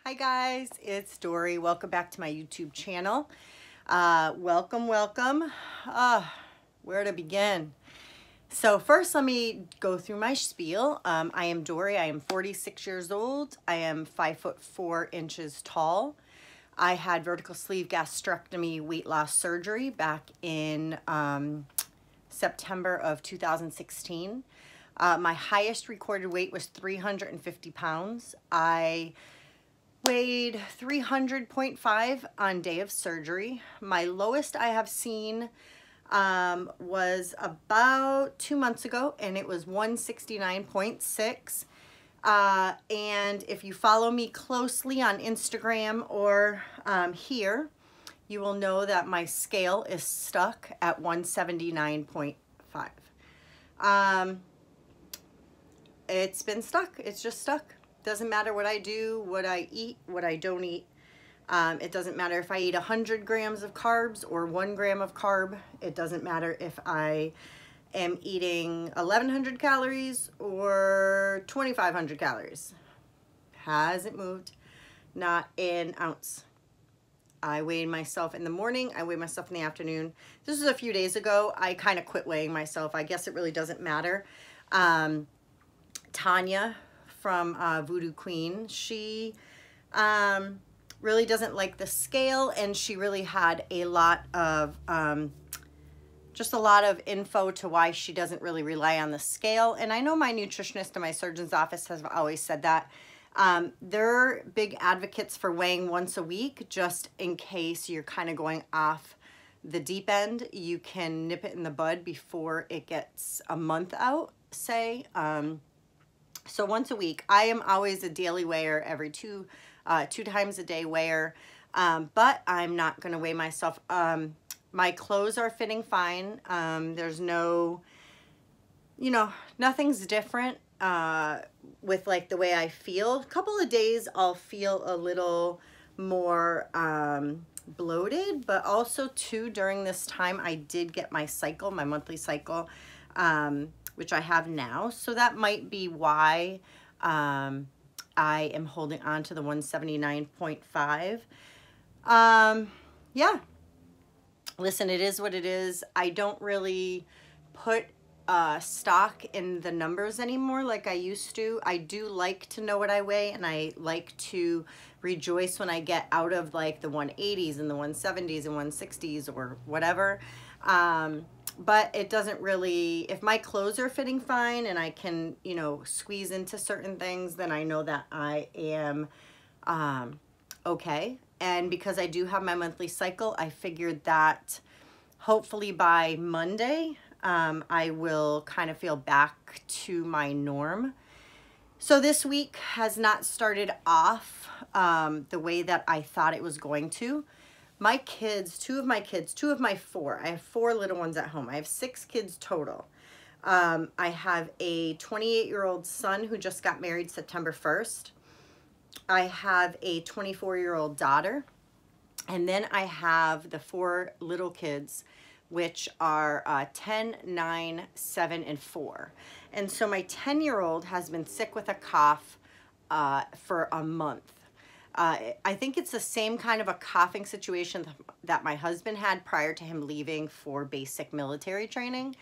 Hi guys, it's Dory. Welcome back to my YouTube channel. Welcome. Where to begin? So first let me go through my spiel. I am Dory. I am 46 years old. I am 5'4" tall. I had vertical sleeve gastrectomy weight loss surgery back in September of 2016. My highest recorded weight was 350 pounds. I weighed 300.5 on day of surgery. My lowest I have seen was about 2 months ago, and it was 169.6. And if you follow me closely on Instagram or here, you will know that my scale is stuck at 179.5. It's been stuck. It's just stuck. Doesn't matter what I do, what I eat, what I don't eat. It doesn't matter if I eat 100 grams of carbs or 1 gram of carb. It doesn't matter if I am eating 1,100 calories or 2,500 calories. Hasn't moved, not an ounce. I weighed myself in the morning. I weighed myself in the afternoon. This was a few days ago. I kind of quit weighing myself. I guess it really doesn't matter. Tanya from Voodoo Queen, she really doesn't like the scale, and she really had a lot of just a lot of info to why she doesn't really rely on the scale. And I know my nutritionist in my surgeon's office has always said that. They're big advocates for weighing once a week, just in case you're kind of going off the deep end. You can nip it in the bud before it gets a month out, say. So once a week. I am always a daily weigher, every two times a day weigher, but I'm not going to weigh myself. My clothes are fitting fine. There's no, nothing's different with like the way I feel. A couple of days I'll feel a little more bloated, but also too during this time I did get my cycle, my monthly cycle, which I have now. So that might be why I am holding on to the 179.5. Yeah. Listen, it is what it is. I don't really put stock in the numbers anymore like I used to. I do like to know what I weigh, and I like to rejoice when I get out of like the 180s and the 170s and 160s or whatever. But it doesn't really, if my clothes are fitting fine and I can, squeeze into certain things, then I know that I am okay. And because I do have my monthly cycle, I figured that hopefully by Monday, I will kind of feel back to my norm. So this week has not started off the way that I thought it was going to. My kids, two of my 4, I have 4 little ones at home. I have 6 kids total. I have a 28-year-old son who just got married September 1st. I have a 24-year-old daughter. And then I have the 4 little kids, which are 10, 9, 7, and 4. And so my 10-year-old has been sick with a cough for a month. I think it's the same kind of a coughing situation that my husband had prior to him leaving for basic military training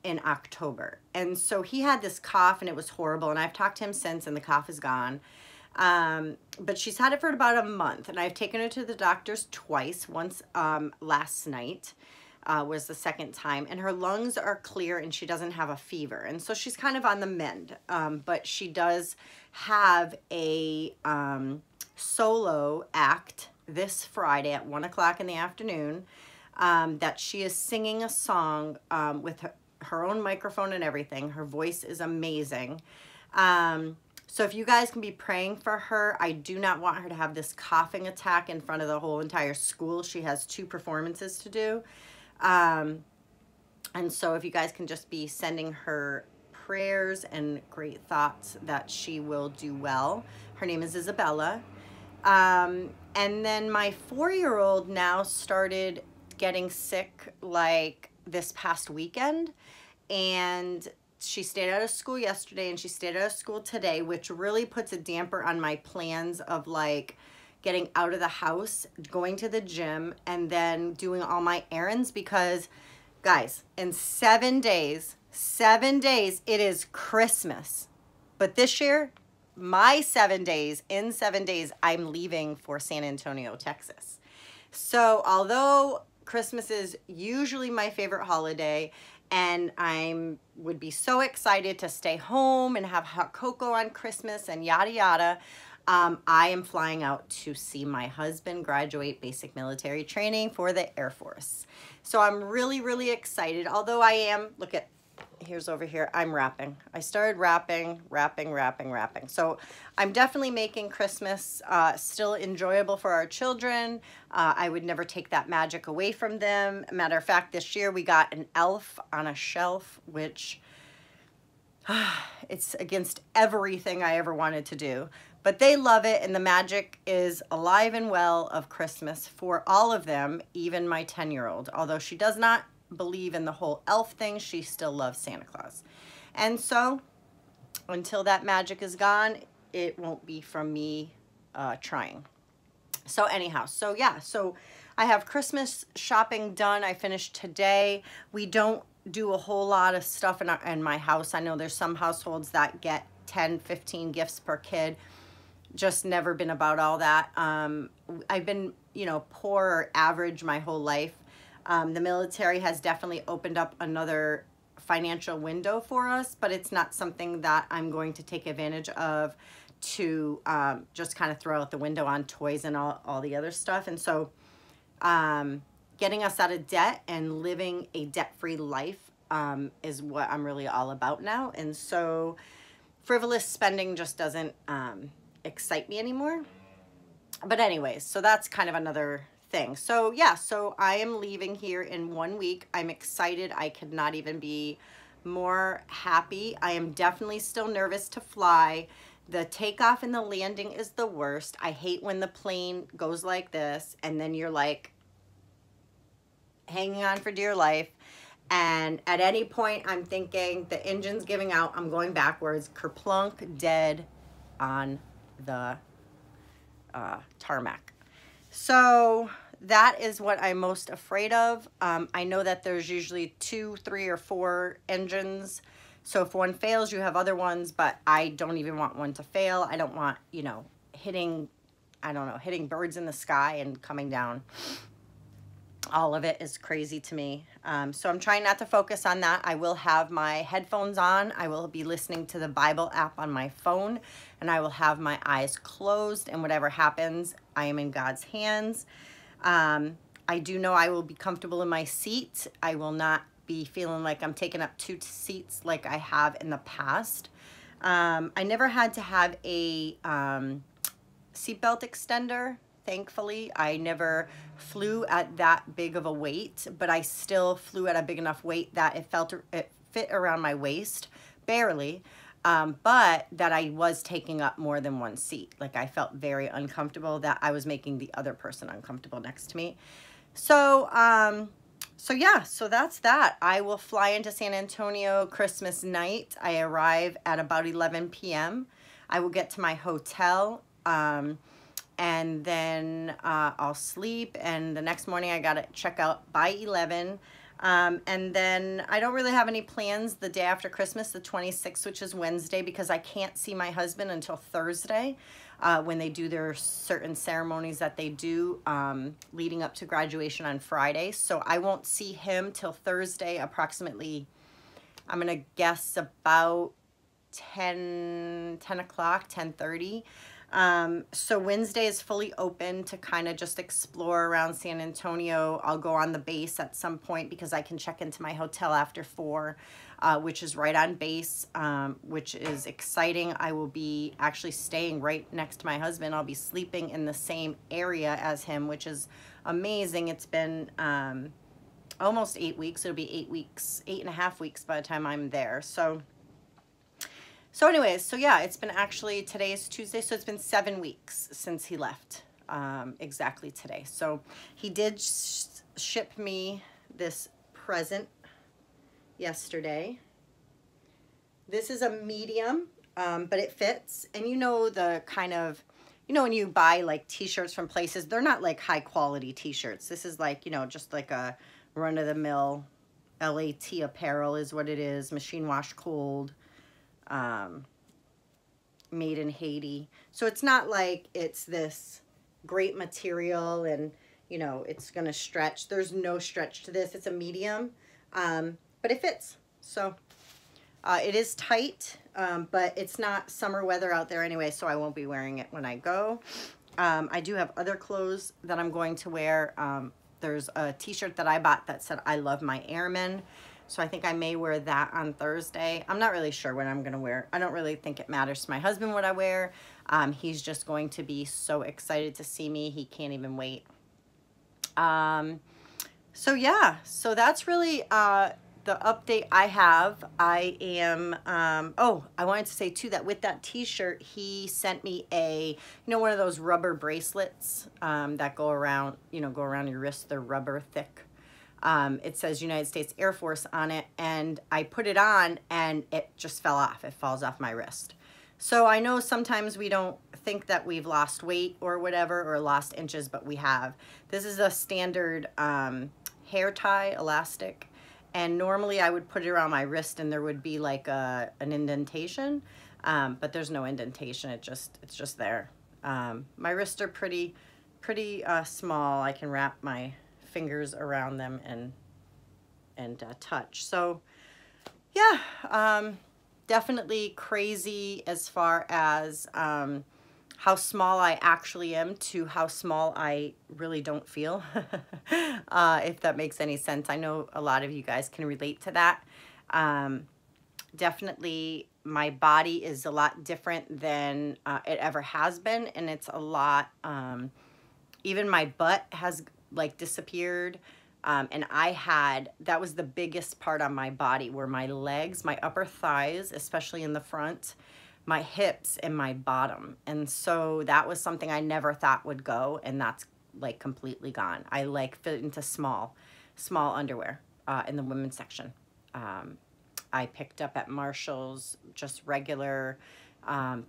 in October. And so he had this cough, and it was horrible. And I've talked to him since, and the cough is gone. But she's had it for about a month, and I've taken her to the doctors twice. Once last night was the second time, and her lungs are clear, and she doesn't have a fever. And so she's kind of on the mend, but she does have a solo act this Friday at 1 o'clock in the afternoon that she is singing a song with her own microphone and everything. Her voice is amazing. So if you guys can be praying for her, I do not want her to have this coughing attack in front of the whole entire school. She has 2 performances to do. And so if you guys can just be sending her prayers and great thoughts that she will do well. Her name is Isabella. And then my 4-year-old now started getting sick like this past weekend, and she stayed out of school yesterday and she stayed out of school today, which really puts a damper on my plans of like getting out of the house, going to the gym, and then doing all my errands, because guys, in 7 days, it is Christmas. But this year, my 7 days, in 7 days, I'm leaving for San Antonio, Texas. So although Christmas is usually my favorite holiday, and I would be so excited to stay home and have hot cocoa on Christmas and yada yada, I am flying out to see my husband graduate basic military training for the Air Force. So I'm really, really excited. Although I am, look at, here's over here, I'm wrapping. I started wrapping. So I'm definitely making Christmas still enjoyable for our children. I would never take that magic away from them. Matter of fact, this year we got an elf on a shelf, which it's against everything I ever wanted to do. But they love it, and the magic is alive and well of Christmas for all of them, even my 10-year-old. Although she does not believe in the whole elf thing, she still loves Santa Claus. And so, until that magic is gone, it won't be from me trying. So anyhow, so yeah, so I have Christmas shopping done. I finished today. We don't do a whole lot of stuff in my house. I know there's some households that get 10, 15 gifts per kid. Just never been about all that. I've been, you know, poor or average my whole life. The military has definitely opened up another financial window for us, but it's not something that I'm going to take advantage of to just kind of throw out the window on toys and all the other stuff. And so getting us out of debt and living a debt-free life is what I'm really all about now. And so frivolous spending just doesn't excite me anymore. But anyways, so that's kind of another thing. So yeah, so I am leaving here in 1 week. I'm excited. I could not even be more happy. I am definitely still nervous to fly. The takeoff and the landing is the worst. I hate when the plane goes like this and then you're like hanging on for dear life. And at any point I'm thinking the engine's giving out, I'm going backwards, kerplunk, dead on the tarmac. So that is what I'm most afraid of. I know that there's usually 2, 3, or 4 engines. So if one fails, you have other ones, but I don't even want one to fail. I don't want, you know, hitting birds in the sky and coming down. All of it is crazy to me. So I'm trying not to focus on that. I will have my headphones on. I will be listening to the Bible app on my phone, and I will have my eyes closed, and whatever happens, I am in God's hands. I do know I will be comfortable in my seat. I will not be feeling like I'm taking up 2 seats like I have in the past. I never had to have a seatbelt extender. Thankfully, I never flew at that big of a weight, but I still flew at a big enough weight that it fit around my waist, barely, but that I was taking up more than 1 seat. Like I felt very uncomfortable that I was making the other person uncomfortable next to me. So, so yeah, so that's that. I will fly into San Antonio Christmas night. I arrive at about 11 p.m. I will get to my hotel, and then I'll sleep, and the next morning I gotta check out by 11. And then I don't really have any plans the day after Christmas, the 26th, which is Wednesday, because I can't see my husband until Thursday when they do their certain ceremonies that they do leading up to graduation on Friday. So I won't see him till Thursday, approximately, I'm gonna guess about 10 o'clock, 10:30. So Wednesday is fully open to kind of just explore around San Antonio. I'll go on the base at some point because I can check into my hotel after 4, which is right on base, which is exciting. I will be actually staying right next to my husband. I'll be sleeping in the same area as him, which is amazing. It's been almost 8 weeks. It'll be 8 weeks, 8.5 weeks by the time I'm there. So anyways, so yeah, it's been actually, today is Tuesday, so it's been 7 weeks since he left, exactly today. So he did ship me this present yesterday. This is a medium, but it fits. And you know the kind of, you know when you buy like t-shirts from places, they're not like high quality t-shirts. This is like, you know, just like a run-of-the-mill LAT apparel is what it is. Machine wash cold. Made in Haiti. So it's not like it's this great material and, you know, it's going to stretch. There's no stretch to this. It's a medium, but it fits. So it is tight, but it's not summer weather out there anyway, so I won't be wearing it when I go. I do have other clothes that I'm going to wear. There's a t-shirt that I bought that said, "I love my airmen." So I think I may wear that on Thursday. I'm not really sure what I'm going to wear. I don't really think it matters to my husband what I wear. He's just going to be so excited to see me. He can't even wait. So yeah, so that's really the update I have. I am, oh, I wanted to say too that with that t-shirt, he sent me a, you know, one of those rubber bracelets that go around, you know, go around your wrist. They're rubber thick. It says United States Air Force on it, and I put it on and it just fell off. It falls off my wrist. So I know sometimes we don't think that we've lost weight or whatever, or lost inches, but we have. This is a standard hair tie elastic, and normally I would put it around my wrist and there would be like an indentation, but there's no indentation. It's just there. My wrists are pretty small. I can wrap my fingers around them and touch. So yeah, definitely crazy as far as how small I actually am to how small I really don't feel, if that makes any sense. I know a lot of you guys can relate to that. Definitely my body is a lot different than it ever has been, and it's a lot, even my butt has like disappeared, and that was the biggest part on my body, were my legs, my upper thighs, especially in the front, my hips, and my bottom. And so that was something I never thought would go, and that's like completely gone. I like fit into small underwear in the women's section. I picked up at Marshall's just regular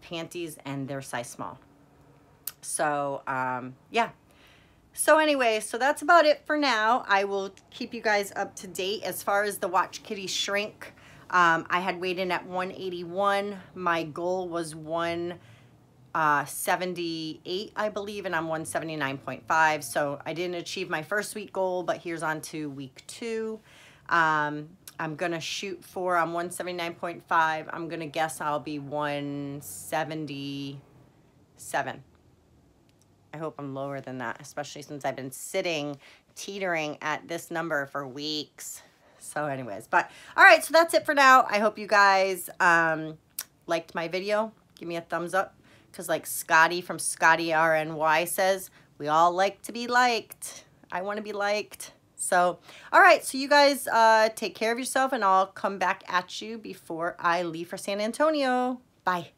panties, and they're size small. So yeah. So anyway, so that's about it for now. I will keep you guys up to date. As far as the Watch Kitty shrink, I had weighed in at 181. My goal was 178, I believe, and I'm 179.5. So I didn't achieve my first week goal, but here's on to week 2. I'm going to shoot for, I'm 179.5. I'm going to guess I'll be 177. I hope I'm lower than that, especially since I've been sitting, teetering at this number for weeks. So anyways, but all right, so that's it for now. I hope you guys liked my video. Give me a thumbs up, because like Scotty from Scotty RNY says, we all like to be liked. I want to be liked. So, all right, so you guys take care of yourself, and I'll come back at you before I leave for San Antonio. Bye.